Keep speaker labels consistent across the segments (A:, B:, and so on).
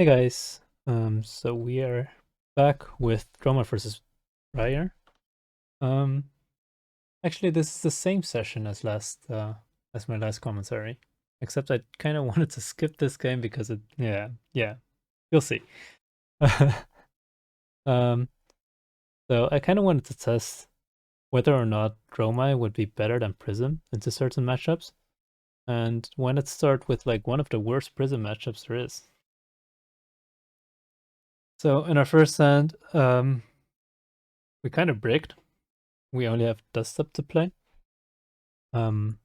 A: Hey guys, so we are back with Dromai versus Briar. Um, Actually, this is the same session as as my last commentary, except I kind of wanted to skip this game because yeah, you'll see. Um, so I kind of wanted to test whether or not Dromai would be better than Prism into certain matchups, and why not start with like one of the worst Prism matchups there is. So in our first hand, we kind of bricked. We only have Dustup to play. And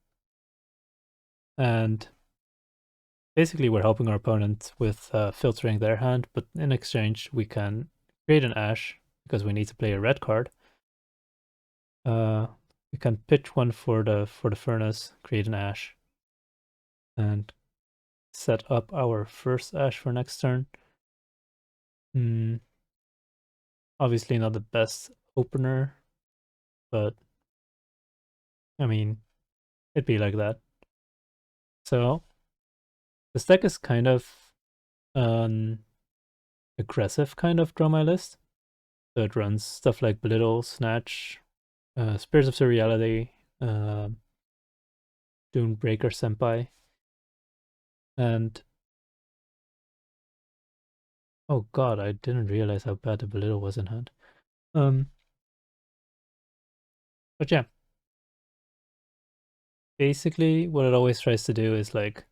A: basically we're helping our opponent with filtering their hand, but in exchange we can create an Ash because we need to play a red card. We can pitch one for the furnace, create an Ash, and set up our first Ash for next turn. Obviously not the best opener, but I mean, it'd be like that. So this deck is kind of an aggressive kind of draw my list. So it runs stuff like Belittle, Snatch, Spears of Surreality, Dunebreaker Cenipai, and oh god, I didn't realize how bad the Belittle was in hand. But yeah, basically what it always tries to do is like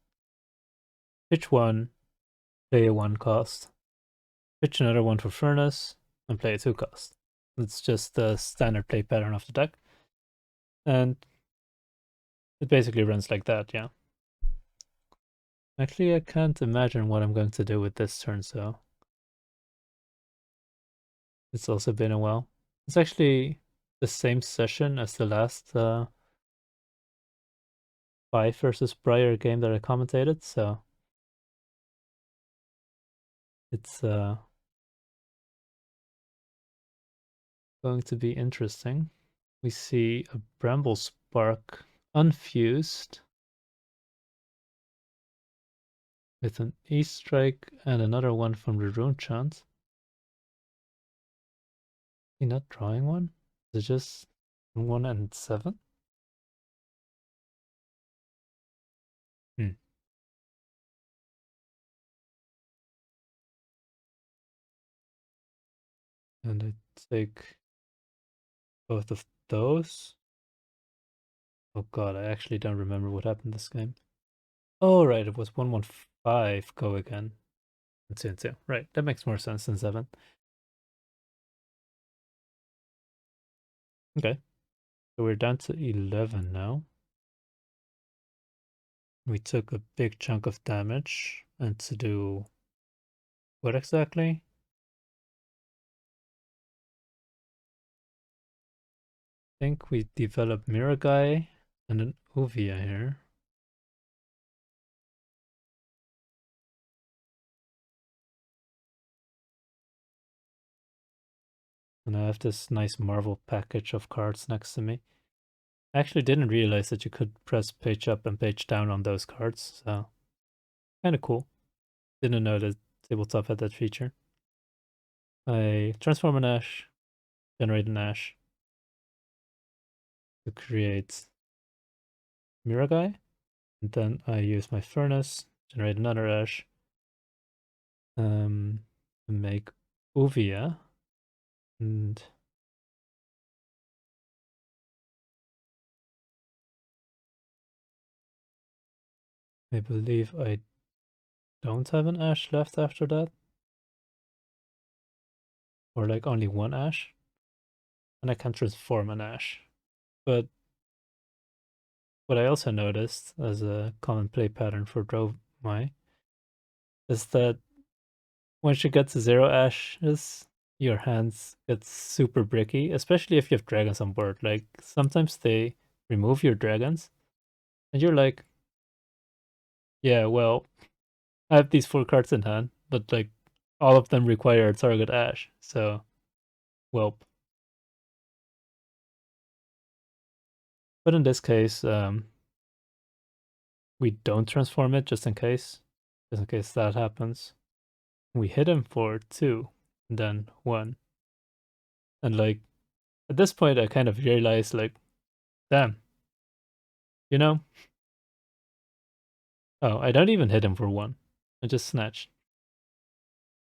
A: pitch one, play a 1 cost, pitch another one for Furnace, and play a 2 cost. It's just the standard play pattern of the deck, and it basically runs like that, yeah. Actually, I can't imagine what I'm going to do with this turn, so it's also been a while. It's actually the same session as the last 5 versus Briar game that I commentated, so it's going to be interesting. We see a Bramble Spark unfused with an E-Strike and another one from the Rune Chant. Is he not drawing one? Is it just 1 and 7? And I take both of those. Oh god, I actually don't remember what happened this game. Oh right, it was 1-1-5 go again. And 2 and 2. Right, that makes more sense than 7. Okay. So we're down to 11 now. We took a big chunk of damage. And to do what exactly? I think we developed Miragai and an Ouvia here. And I have this nice Marvel package of cards next to me. I actually didn't realize that you could press page up and page down on those cards, so kind of cool. Didn't know that Tabletop had that feature. I transform an Ash, generate an Ash to create Miragai, and then I use my Furnace, generate another Ash, to make Ouvia, and I believe I don't have an Ash left after that, or like only one Ash, and I can transform an Ash. But what I also noticed as a common play pattern for Dromai is that once you get to 0 ashes, your hands get super bricky, especially if you have dragons on board. Like, sometimes they remove your dragons, and you're like, yeah, well, I have these 4 cards in hand, but like, all of them require a target ash, so, well. But in this case, we don't transform it just in case that happens. We hit him for 2, and then 1. And like, at this point, I kind of realized, like, damn, you know? Oh, I don't even hit him for 1. I just snatched.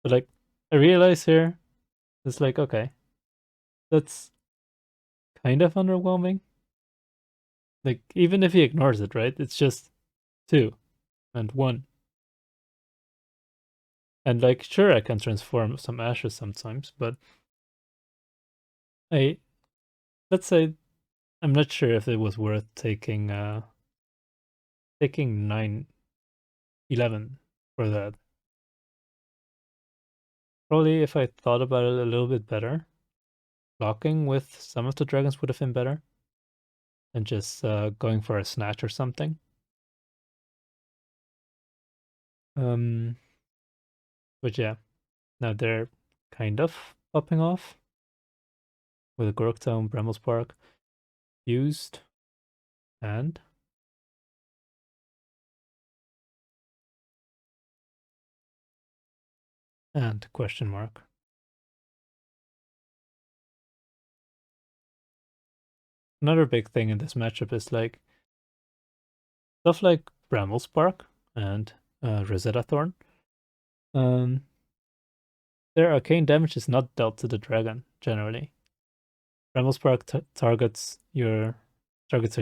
A: But like, I realized here, it's like, okay, that's kind of underwhelming. Like, even if he ignores it, right? It's just 2 and 1. And like, sure, I can transform some ashes sometimes, but let's say I'm not sure if it was worth taking 9, 11 for that. Probably if I thought about it a little bit better, blocking with some of the dragons would have been better, and just going for a snatch or something. But yeah, now they're kind of popping off with a Gorktome, Bramble Spark, used, and question mark. Another big thing in this matchup is like stuff like Bramble Spark and Rosetta Thorn. Their arcane damage is not dealt to the dragon generally. Bramble Spark targets a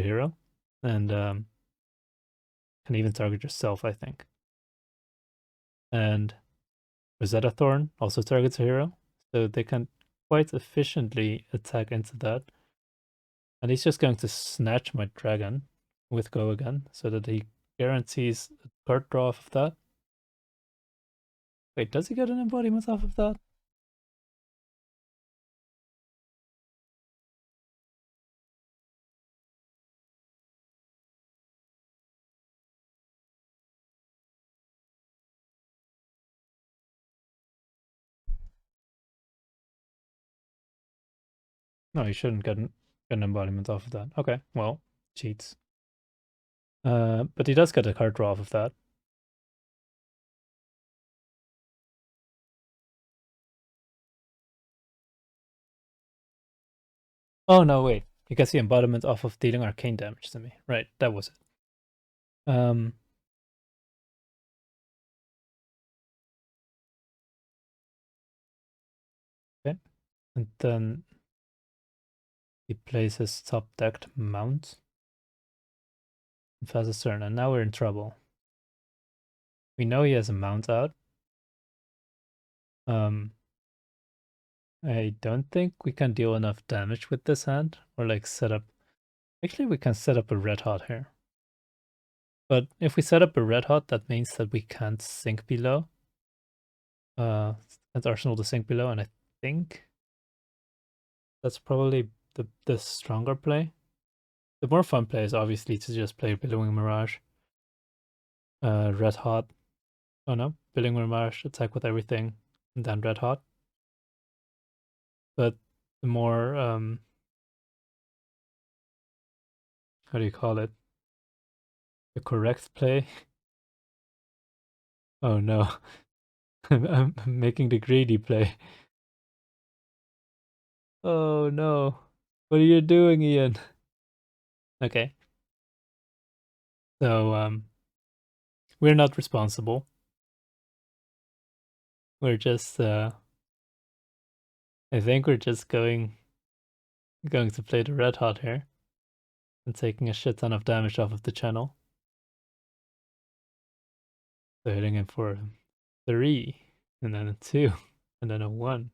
A: hero, and can even target yourself, I think. And Rosetta Thorn also targets a hero, so they can quite efficiently attack into that. And he's just going to snatch my dragon with Go again, so that he guarantees a card draw off of that. Wait, does he get an embodiment off of that? No, he shouldn't get an embodiment off of that. Okay, well, cheats. But he does get a card draw off of that. Oh no, wait. He gets the embodiment off of dealing arcane damage to me. Right, that was it. Okay. And then he plays his top decked mount and fastest turn, and now we're in trouble. We know he has a mount out. I don't think we can deal enough damage with this hand, or like set up. Actually, we can set up a red hot here. But if we set up a red hot, that means that we can't sink below. Can't arsenal to sink below, and I think that's probably the stronger play. The more fun play is obviously to just play Billowing Mirage. Red hot. Oh no, Billowing Mirage, attack with everything, and then red hot. But the more how do you call it? The correct play. Oh no. I'm making the greedy play. Oh no. What are you doing, Ian? Okay. So we're not responsible. We're just I think we're just going to play the red hot here and taking a shit ton of damage off of the channel. So hitting him for 3, and then a 2, and then a 1.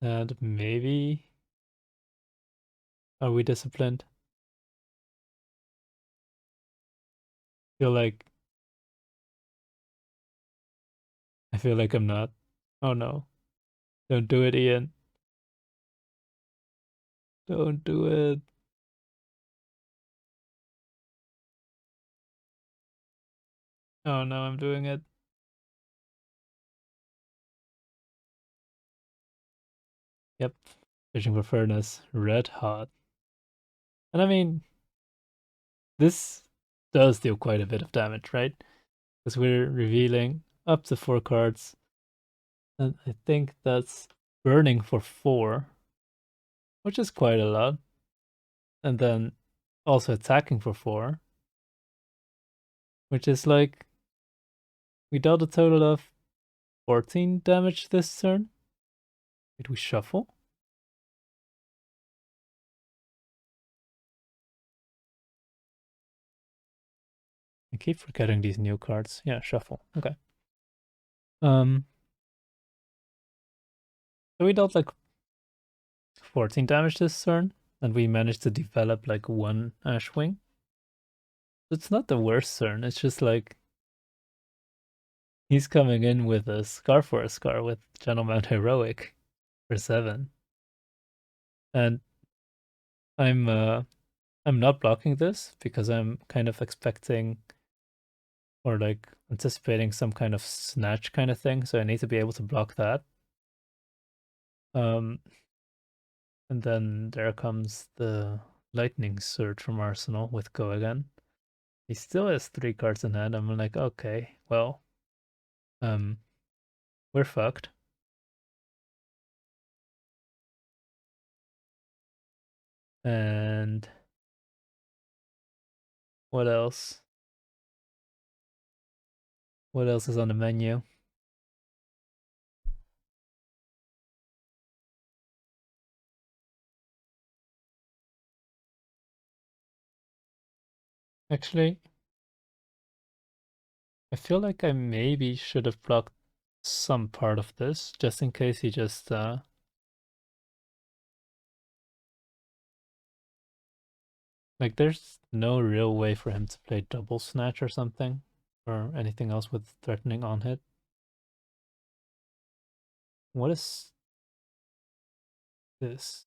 A: And maybe... Are we disciplined? Feel like... I feel like I'm not. Oh no. Don't do it, Ian. Don't do it. Oh no, I'm doing it. Yep. Fishing for furnace. Red hot. And I mean... This does deal quite a bit of damage, right? Because we're revealing up to 4 cards. And I think that's burning for 4, which is quite a lot. And then also attacking for 4, which is like, we dealt a total of 14 damage this turn. Did we shuffle? I keep forgetting these new cards. Yeah, shuffle. Okay. So we dealt like 14 damage this turn, and we managed to develop like 1 Ashwing. It's not the worst turn, it's just like he's coming in with a Scar for a Scar with Gentleman Heroic for 7. And I'm not blocking this because I'm kind of expecting or like anticipating some kind of snatch kind of thing, so I need to be able to block that. And then there comes the Lightning Surge from Arsenal with Go again. He still has 3 cards in hand. I'm like, okay, well, we're fucked. And what else? What else is on the menu? Actually, I feel like I maybe should have blocked some part of this, just in case he just like there's no real way for him to play double snatch or something, or anything else with threatening on hit. What is this?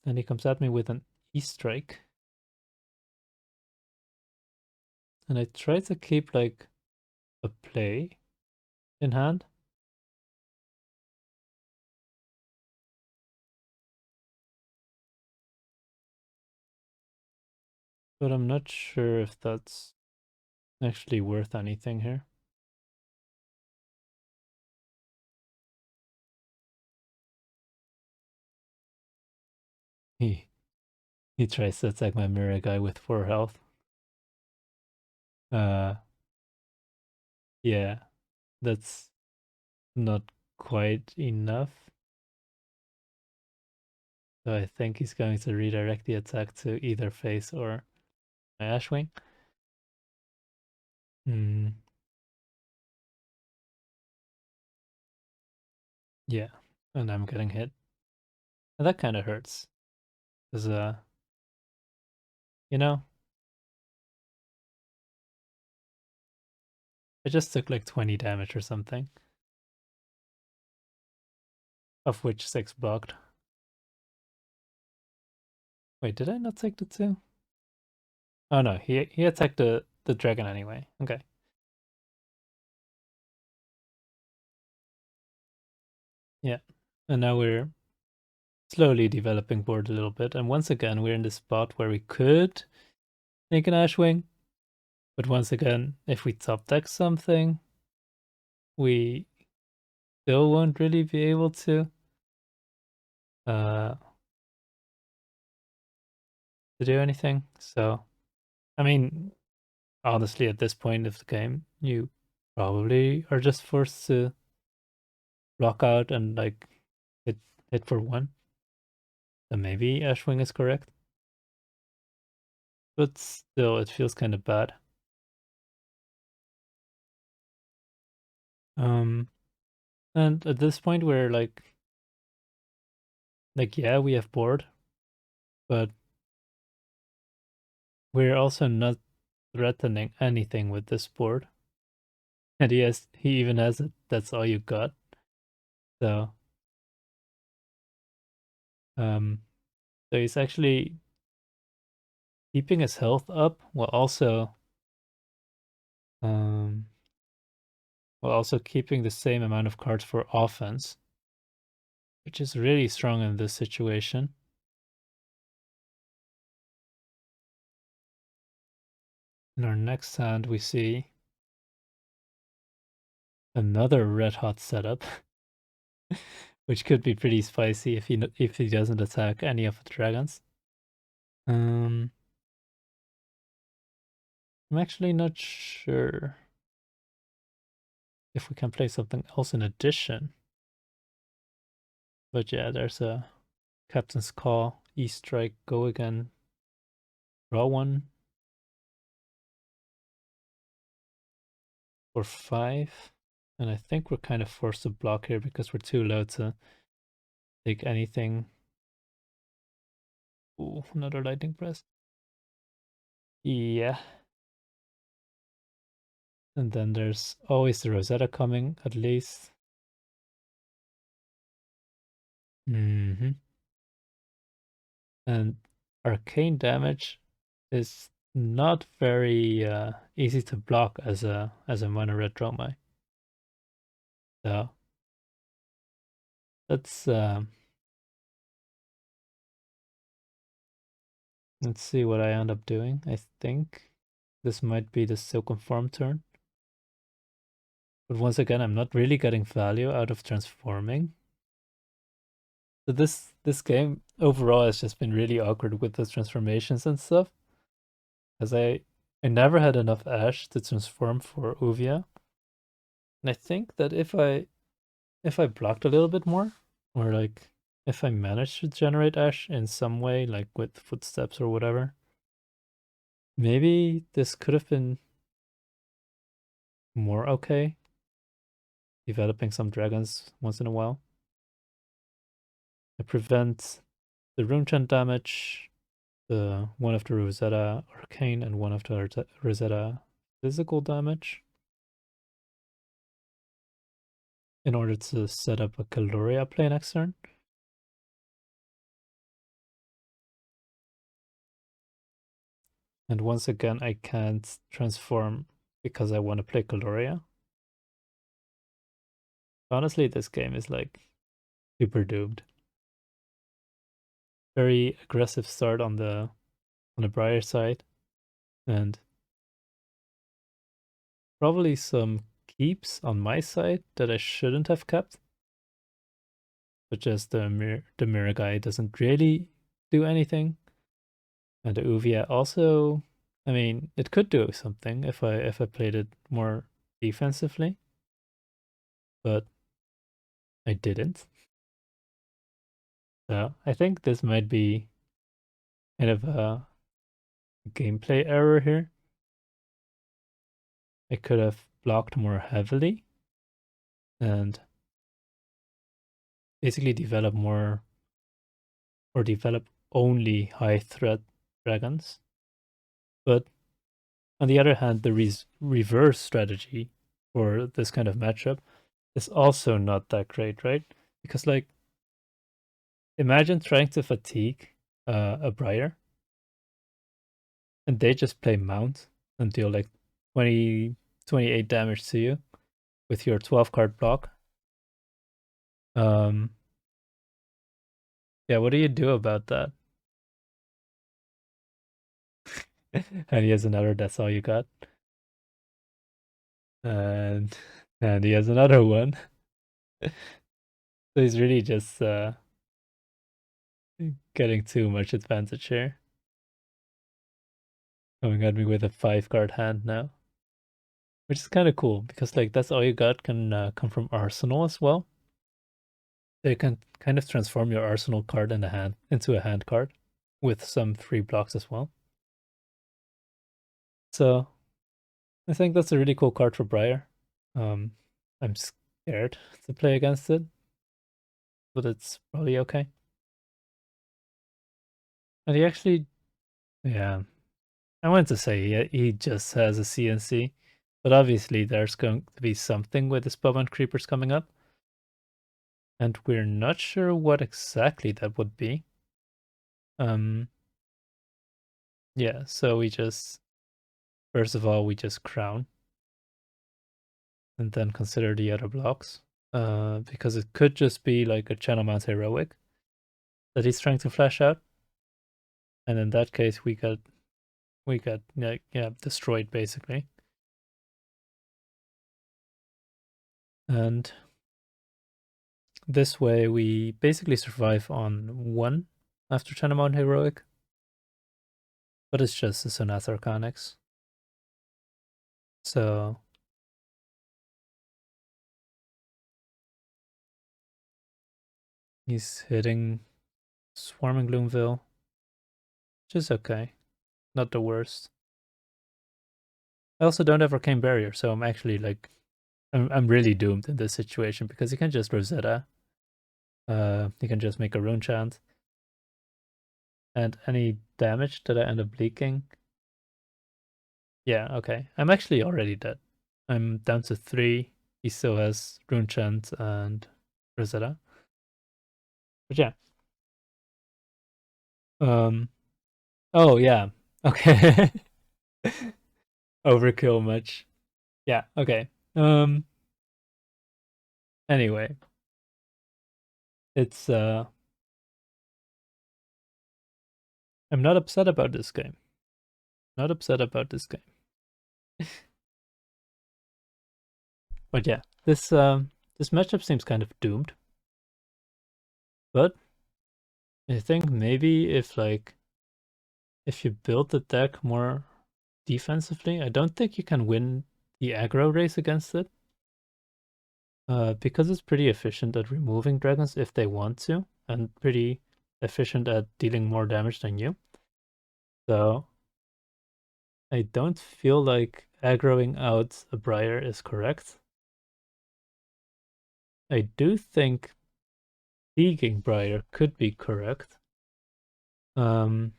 A: And he comes at me with an E-strike. And I try to keep like a play in hand. But I'm not sure if that's actually worth anything here. He tries to attack my Miragai with 4 health. Yeah, that's not quite enough. So I think he's going to redirect the attack to either face or my Ashwing. Yeah, and I'm getting hit. And that kind of hurts. Because, you know, I just took like 20 damage or something. Of which 6 blocked. Wait, did I not take the 2? Oh no, he attacked the dragon anyway. Okay. Yeah. And now we're slowly developing board a little bit. And once again, we're in the spot where we could make an Ashwing. But once again, if we top deck something, we still won't really be able to do anything. So, I mean, honestly, at this point of the game, you probably are just forced to block out and like hit for 1. So maybe Ashwing is correct. But still, it feels kind of bad. And at this point, we're like, yeah, we have board, but we're also not threatening anything with this board. And he even has it. That's all you got. So, so he's actually keeping his health up while also keeping the same amount of cards for offense, which is really strong in this situation. In our next hand, we see another red hot setup, which could be pretty spicy if he doesn't attack any of the dragons. I'm actually not sure if we can play something else in addition. But yeah, there's a Captain's Call, E-Strike, go again, draw one for 5. And I think we're kind of forced to block here because we're too low to take anything. Ooh, another Lightning Press. Yeah. And then there's always the Rosetta coming, at least. And arcane damage is not very easy to block as a mono red Dromai. So let's see what I end up doing. I think this might be the Silken Form turn. But once again, I'm not really getting value out of transforming. So this game overall has just been really awkward with the transformations and stuff. Because I never had enough Ash to transform for Ouvia. And I think that if I blocked a little bit more, or like if I managed to generate Ash in some way, like with footsteps or whatever, maybe this could have been more okay. Developing some dragons once in a while. I prevent the rune chant damage, the one of the Rosetta arcane and one of the Rosetta physical damage, in order to set up a Kyloria play next turn. And once again, I can't transform because I want to play Kyloria. Honestly, this game is like super doomed. Very aggressive start on the Briar side, and probably some keeps on my side that I shouldn't have kept. But just the Miragai doesn't really do anything. And the Ouvia also, I mean, it could do something if I played it more defensively. But I didn't. So I think this might be kind of a gameplay error here. I could have blocked more heavily and basically develop more, or develop only high threat dragons. But on the other hand, the reverse strategy for this kind of matchup is also not that great, right? Because like, imagine trying to fatigue a Briar and they just play Mount and deal like 20, 28 damage to you with your 12 card block. Yeah, what do you do about that? And he has another, that's all you got. And he has another one. So he's really just getting too much advantage here. Coming at me with a 5-card hand now. Which is kind of cool, because like that's all you got can come from Arsenal as well. So you can kind of transform your Arsenal card in a hand into a hand card with some free blocks as well. So I think that's a really cool card for Briar. I'm scared to play against it, but it's probably okay. And he actually, yeah, I wanted to say he just has a CNC, but obviously there's going to be something with the Spellbound Creepers coming up. And we're not sure what exactly that would be. Yeah, so we just, first of all, we just crown. And then consider the other blocks. Because it could just be like a Channel Mount Heroic that he's trying to flash out. And in that case, we got we got destroyed basically. And this way we basically survive on 1 after China Mountain Heroic. But it's just a Sonata Arcanix. So he's hitting Swarming Gloomville, which is okay. Not the worst. I also don't have Arcane Barrier, so I'm actually like I'm really doomed in this situation because he can just Rosetta. He can just make a Rune Chant. And any damage that I end up leaking. Yeah, okay. I'm actually already dead. I'm down to 3. He still has Rune Chant and Rosetta. But yeah. Oh yeah. Okay. Overkill much. Yeah, okay. Anyway. It's I'm not upset about this game. Not upset about this game. But yeah, this matchup seems kind of doomed. But I think maybe if you build the deck more defensively, I don't think you can win the aggro race against it. Because it's pretty efficient at removing dragons if they want to, and pretty efficient at dealing more damage than you. So I don't feel like aggroing out a Briar is correct. I do think Peeking Briar could be correct. But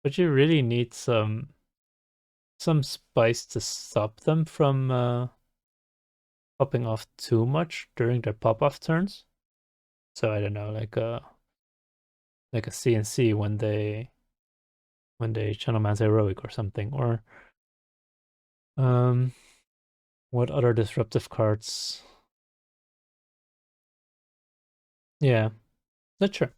A: you really need some spice to stop them from popping off too much during their pop-off turns. So I don't know, like a CNC when they Channel Man's Heroic or something, or what other disruptive cards? Yeah, that's true.